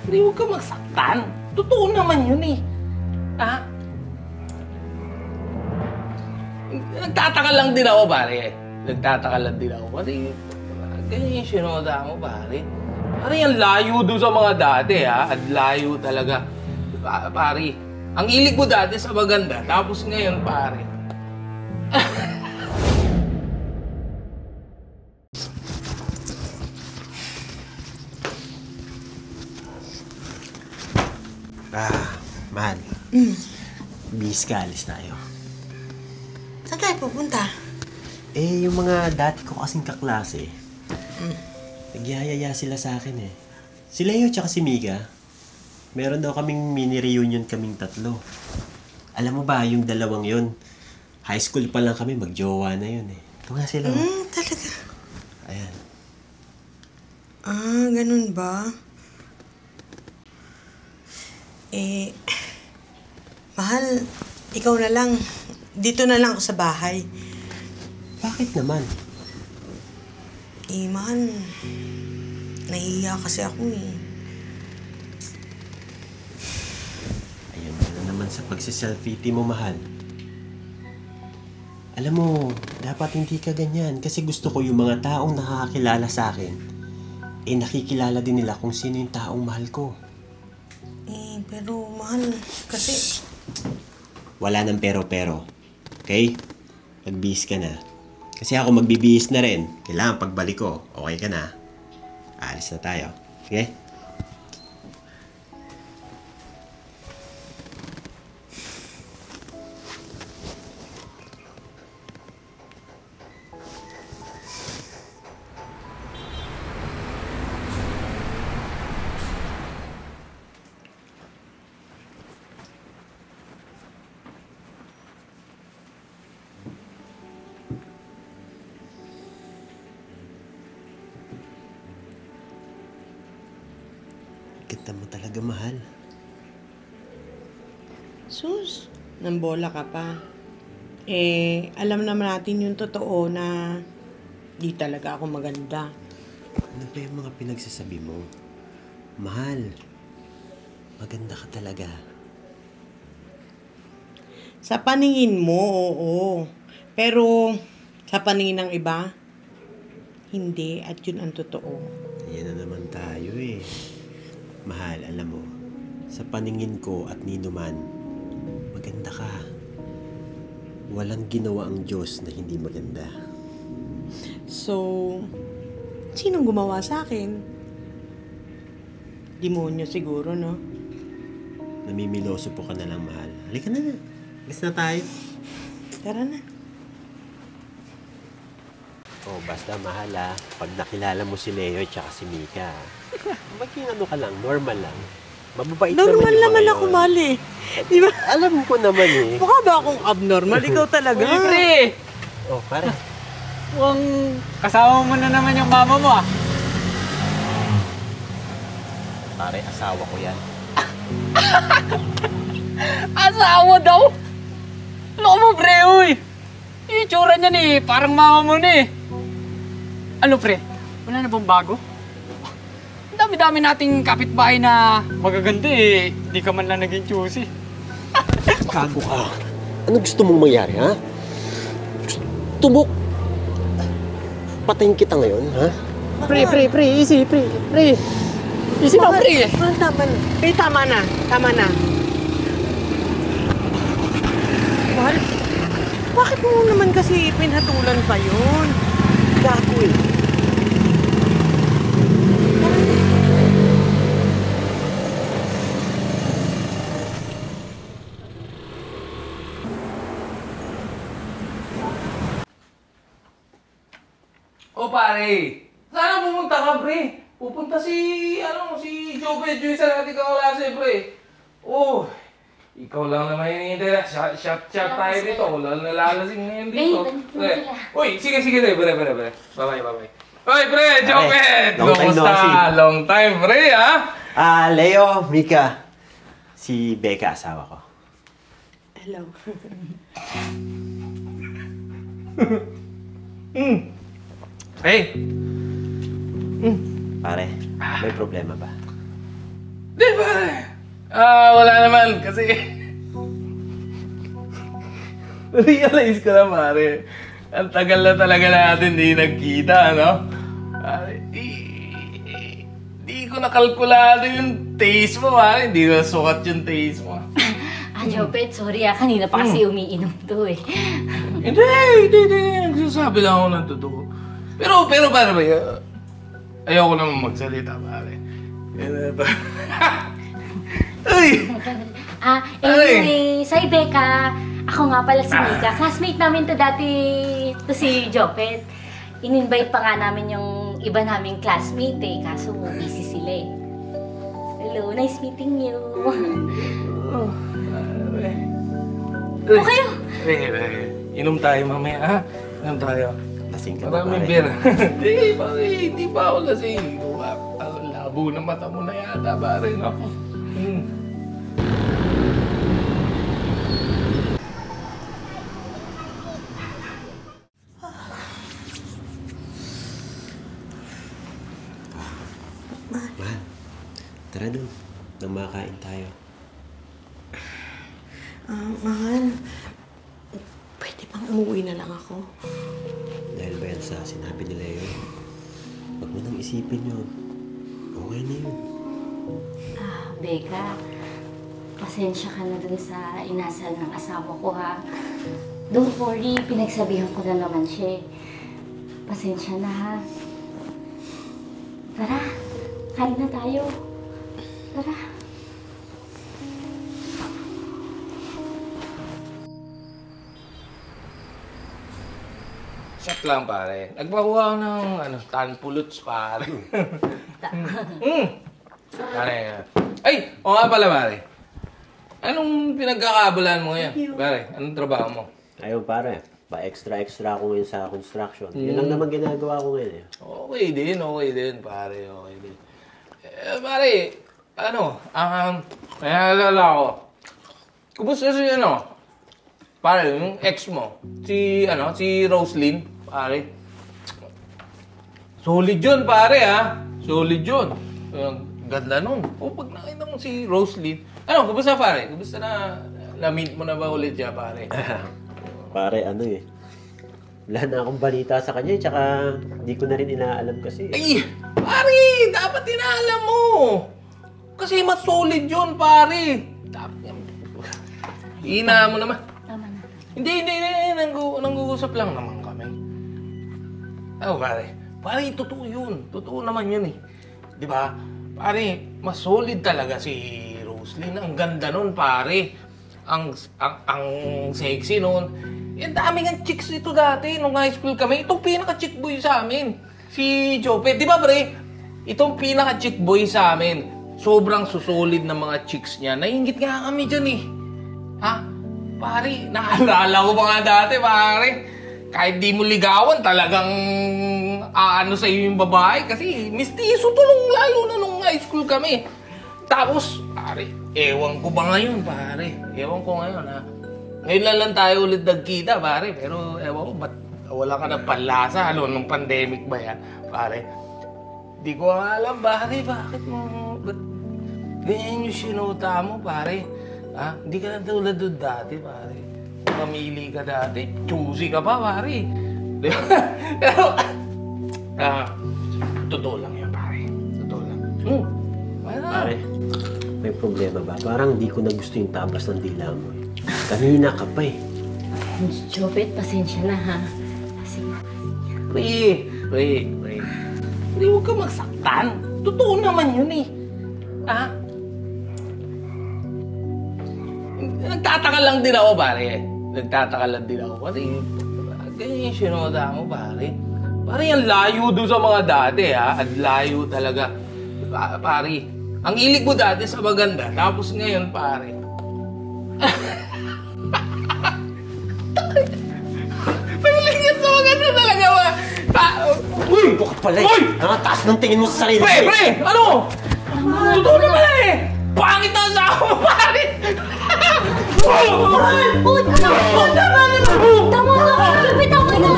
Pre, huwag ka magsaktan. Totoo naman yun eh. Ha? Nagtataka lang din ako, pare. Nagtataka lang din ako. Pare, ganyan yung sinoda mo, pare. Pare, ang layo doon sa mga dati, ha? Ang layo talaga. Pare, ang ilig mo dati sa maganda, tapos ngayon, pare. Mahal. Bis ka, alis tayo. Saan tayo pupunta? Yung mga dati ko kasing kaklase, nagyayaya sila sa akin eh. Si Leo tsaka si Mika, meron daw kaming mini-reunion kaming tatlo. Alam mo ba, yung dalawang yun, high school pa lang kami, magjowa na yun eh. Ito nga sila. Talaga? Ayan. Ganun ba? Mahal, ikaw na lang. Dito na lang ako sa bahay. Bakit naman? Mahal, nahihiya kasi ako eh. Ayun na naman sa pagsiselfie mo, mahal. Alam mo, dapat hindi ka ganyan kasi gusto ko yung mga taong nakakakilala sa akin, nakikilala din nila kung sino yung taong mahal ko. Pero mahal, kasi... Wala nang pero-pero. Okay? Magbihis ka na. Kasi ako magbibihis na rin. Kailangan pagbalik ko, okay ka na. Aalis na tayo. Okay? Ganda mo talaga, mahal. Sus, nambola ka pa. Alam naman natin yung totoo na di talaga ako maganda. Ano ba yung mga pinagsasabi mo? Mahal, maganda ka talaga. Sa paningin mo, oo. Pero sa paningin ng iba, hindi. At yun ang totoo. Yan na naman tayo eh. Mahal, alam mo, sa paningin ko at ni Numan, maganda ka. Walang ginawa ang Diyos na hindi maganda. So, sinong gumawa sa akin? Demonyo siguro, no? Namimiloso po ka na lang, mahal. Halika na. Alis na tayo. Tara na. Oh, basta mahal pag nakilala mo si Leo at si Mika, maging ano ka lang, normal lang. Mababait normal naman ako, yun. mahal eh. Di ba? Alam ko naman eh. Mukha ba akong abnormal? Ikaw talaga. Uy, pre! Oh, pare. Mukhang kasama mo na naman yung mama mo ah. Pare, asawa ko yan. Asawa daw? Loko mo, pre, uy! Yung itsura niyan eh, parang mama mo na eh. Ano, pre? Wala na bang bago? Ang dami-dami nating kapitbahay na magaganda eh. Di ka man lang naging choosy. Gago ka. Ano gusto mong mangyari, ha? Gusto mo... Patayin kita ngayon, ha? Pre, easy, pre. Easy lang, pre. Tama na. Tama na. Tama na. Mahal, bakit mo naman kasi pinatulan pa yun? Gago eh. O pare, saan pumunta ka, pre? Pupunta si Joe sa ating kaklase, pre. Oh, ikaw lang naman hinihintay na. Shot tayo dito. Wala nalalasing ngayon dito. Pre, uy, sige, pre. Bye-bye. Uy, pre, Joe! Long time no see. Long time, pre, ha? Leo, Mika. Si Becca, asawa ko. Hello. Hey! Pare, may problema ba? Di Wala naman kasi realize ko na pare, ang tagal na talaga natin di nagkita, no? Pare, di ko nakalkulado yung taste mo, pare. Hindi ko nasukat yung taste mo. Jopet, sorry kanina pa kasi umiinom to eh. Hindi. Nagsasabi lang ako ng totoo. Pero pare ba, ayoko naman magsalita, pare. Uy! Anyway, sa Ibeka, ako nga pala si Mika. Classmate namin to dati, to si Jopet. In-invite pa nga namin yung iba naming classmate eh, kaso busy sila eh. Hello, nice meeting you. kayo? Inom tayo mamaya, ha? Inom tayo. Lasing ka ba, Maraming pare? beer. Hindi pa ako lasing. Labo na mata mo na yata, pare, no? Mahal, tara dun. Nang makain tayo. Mahal, pwede bang umuwi na lang ako? Dahil ba yan sa sinabi nila yun? Huwag mo nang isipin yun. Okay na yun. Beka, pasensya ka na dun sa inasal ng asawa ko ha. Don't worry, pinagsabihan ko na naman siya. Pasensya na ha. Tara, kain na tayo. Tara. Shot lang, pare. Nagpakuha ako ng tanpuluts, pare. Pare. Ay! O nga pala, pare. Anong pinagkakabulan mo ngayon? Pare, anong trabaho mo? Ayun pare, pa-extra ako ngayon sa construction. Yun lang naman ginagawa ko ngayon eh. Okay din, pare. Okay din. Pare, may naalala ko. Kumusta si pare, yung ex mo, si Roslyn, pare. Solid yun, pare, ha? Solid yun. Ganda nun. Pag nakita mo si Roslyn, kumusta, pare? Kumusta na-meet mo na ba ulit siya, pare? Pare, wala na akong balita sa kanya, tsaka di ko na rin inaalam kasi. Ay, pare, dapat inaalam mo. Kasi mas solid yun, pare. Dapat ina mo naman. Tama na. Hindi. Nang-uusap lang naman kami. Pare. Pare, totoo yun. Totoo naman yun eh. Di ba? Pare, mas solid talaga si Roslyn. Ang ganda nun, pare. Ang sexy nun. Ang daming ang chicks ito dati nung high school kami. Itong pinaka-chick boy sa amin. Si Jopet. Di ba, pre? Itong pinaka-chick boy sa amin. Sobrang susolid ng mga chicks niya. Nainggit nga kami dyan eh. Ha? Pare, naalala ko mga dati, pare. Kahit di mo ligawan, talagang sa'yo yung babae. Kasi mistiso to lalo na nung high school kami. Tapos, pare, ewan ko ba ngayon, pare? Ewan ko ngayon, ha? Ngayon lang tayo ulit nagkita, pare. Pero ewan ko, ba't wala ka ng panlasa? Nung pandemic ba yan, pare? Di ko alam, pare, bakit mo... Ba't ganyan yung sinuta mo, pare? Ha? Hindi ka na tulad doon dati, pare. Mamili ka dati, choosy ka pa, pare. Pero, totoo lang yan, pare. Totoo lang. Pare, may problema ba? Parang di ko na gusto yung tabas ng dila mo eh. Kanina ka pa eh. Jopet, pasensya na ha. Pre. Pre, huwag ka magsaktan. Totoo naman yun eh. Ha? Nagtataka lang din ako, pare. Nagtataka lang din ako. Kasi, ganyan yung sinuda mo, pare. Pare, ang layo doon sa mga dati, ha? Ang layo talaga. Pare, ang ilig mo dati sa maganda. Tapos ngayon, pare. Mahilig yan sa maganda talaga, ba? Uy! Ito ka pala eh! Uy! Ang taas ng tingin mo sa sarili mo eh! Pre! Ano? Totoo naman eh! Pangit na sa ako, pare! Uy! Tama na! Bitawan na!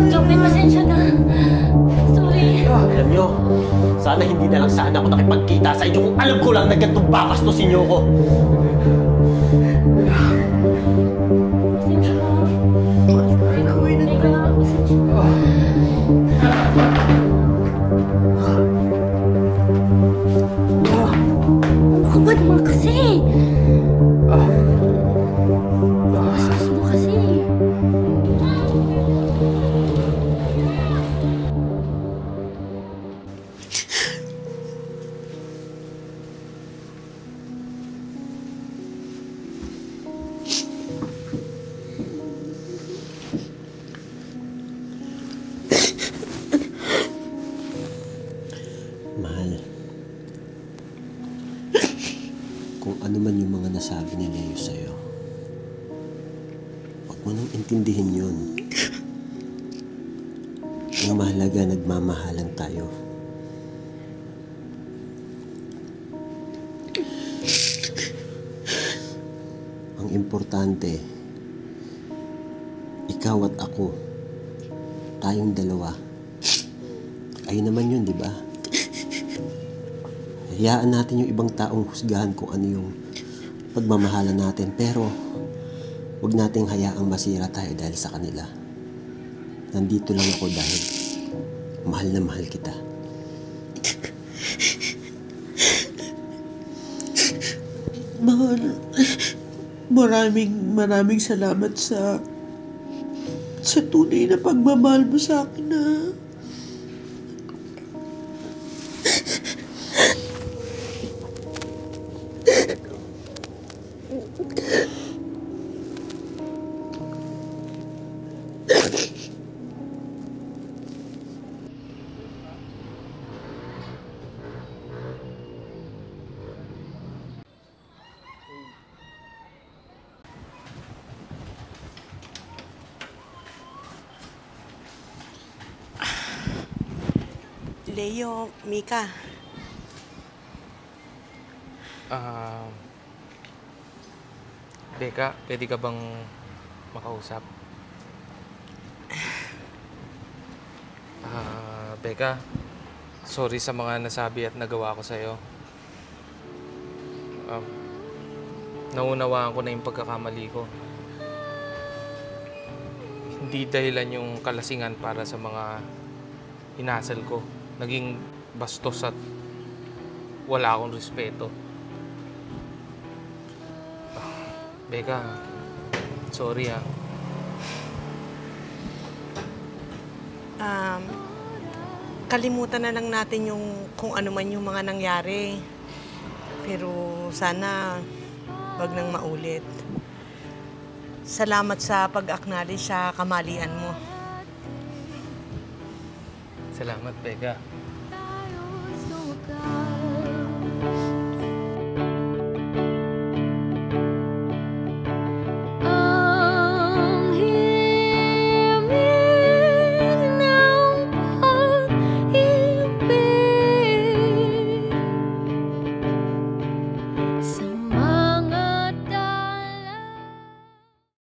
Jopet, pasensya na. Sana hindi na lang sana ako nakipagkita sa inyo kung alam ko lang na ganitong babastusin niyo ko. Ano ba naman kasi? Bastos mo kasi. Mahal. Kung ano man yung mga nasabi ni Leo sa'yo, huwag mo nang intindihin yun. Ang mahalaga, nagmamahalan tayo. Ang importante, ikaw at ako, tayong dalawa. Ayun naman yun, di ba? Hayaan natin yung ibang taong husgahan kung ano yung pagmamahalan natin. Pero, huwag nating hayaang masira tayo dahil sa kanila. Nandito lang ako dahil mahal na mahal kita. Mahal, maraming salamat sa tunay na pagmamahal mo sa akin, ha? Leo, Mika. Becca, pwede ka bang makausap? Becca, sorry sa mga nasabi at nagawa ko sa'yo. Naunawaan ko na yung pagkakamali ko. Hindi dahilan yung kalasingan para sa mga hinasal ko. Naging bastos at wala akong respeto. Becca, sorry ha. Kalimutan na lang natin yung kung ano man yung mga nangyari. Pero sana wag nang maulit. Salamat sa pag-acknowledge sa kamalian mo. Salamat, Becca.